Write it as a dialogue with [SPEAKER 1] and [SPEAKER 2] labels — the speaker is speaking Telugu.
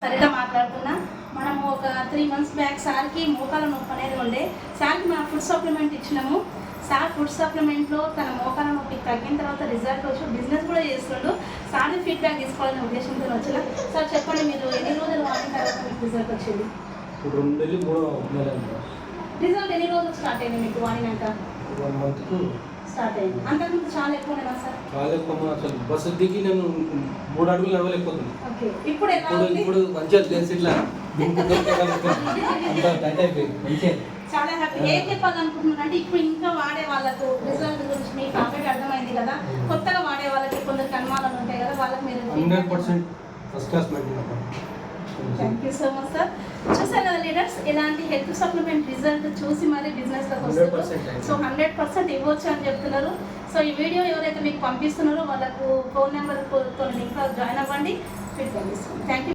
[SPEAKER 1] సరిగా మాట్లాడుతున్నా. మనము ఒక 3 months బ్యాక్ సార్కి మోకాల నొప్పి అనేది ఉండే. సార్కి మనం ఫుడ్ సప్లిమెంట్ ఇచ్చినాము. సార్ ఫుడ్ సప్లిమెంట్లో తన మోకాల నొప్పి తగ్గిన తర్వాత రిజల్ట్ వచ్చి బిజినెస్ కూడా చేస్తుండు. సార్ ఫీడ్బ్యాక్ తీసుకోవాలనే ఉద్దేశంతో వచ్చిన. సార్ చెప్పండి, మీరు ఎన్ని రోజులు వాడిన తర్వాత మీకు రిజల్ట్ వచ్చింది? రిజల్ట్ ఎన్ని రోజులు స్టార్ట్ అయింది మీకు వాడినాక?
[SPEAKER 2] 1 month
[SPEAKER 1] స్టార్ట్ అయింది. అంతకుముందు చాలా ఎక్కువ ఉండేనా సార్?
[SPEAKER 2] చాలా ఎక్కువ. అసలు బస్సు దిగి నేను 3 అడుగులు నడవలేకపోతుంది.
[SPEAKER 1] ఓకే, ఇప్పుడు ఎలా ఉంది?
[SPEAKER 2] ఇప్పుడు మంచిగా తెలిసి ఇట్లా అంత టైట్ అయిపోయింది. మంచిగా
[SPEAKER 1] చాలా హ్యాపీ. ఏం చెప్పాలనుకుంటున్నాను అంటే, ఇప్పుడు ఇంకా వాడే వాళ్ళకు రిజల్ట్ గురించి మీకు ఆల్రెడీ అర్థమైంది కదా. కొత్తగా వాడే వాళ్ళకి కొందరికి అనుమానాలు ఉంటాయి కదా, వాళ్ళకి మీరు
[SPEAKER 2] 100% first class maintain.
[SPEAKER 1] Thank you so much sir. చూసారు కదా లీడర్స్, ఇలాంటి హెల్త్ సప్లిమెంట్ రిజల్ట్ చూసి మరి బిజినెస్లోకి వస్తారు. సో 100% ఇవ్వచ్చు అని చెప్తున్నారు. సో ఈ వీడియో ఎవరైతే మీకు పంపిస్తున్నారో వాళ్ళకు ఫోన్ నెంబర్ లింక్ జాయిన్ అవ్వండి. ఫీడ్బ్యాక్ ఇస్తాను. Thank you.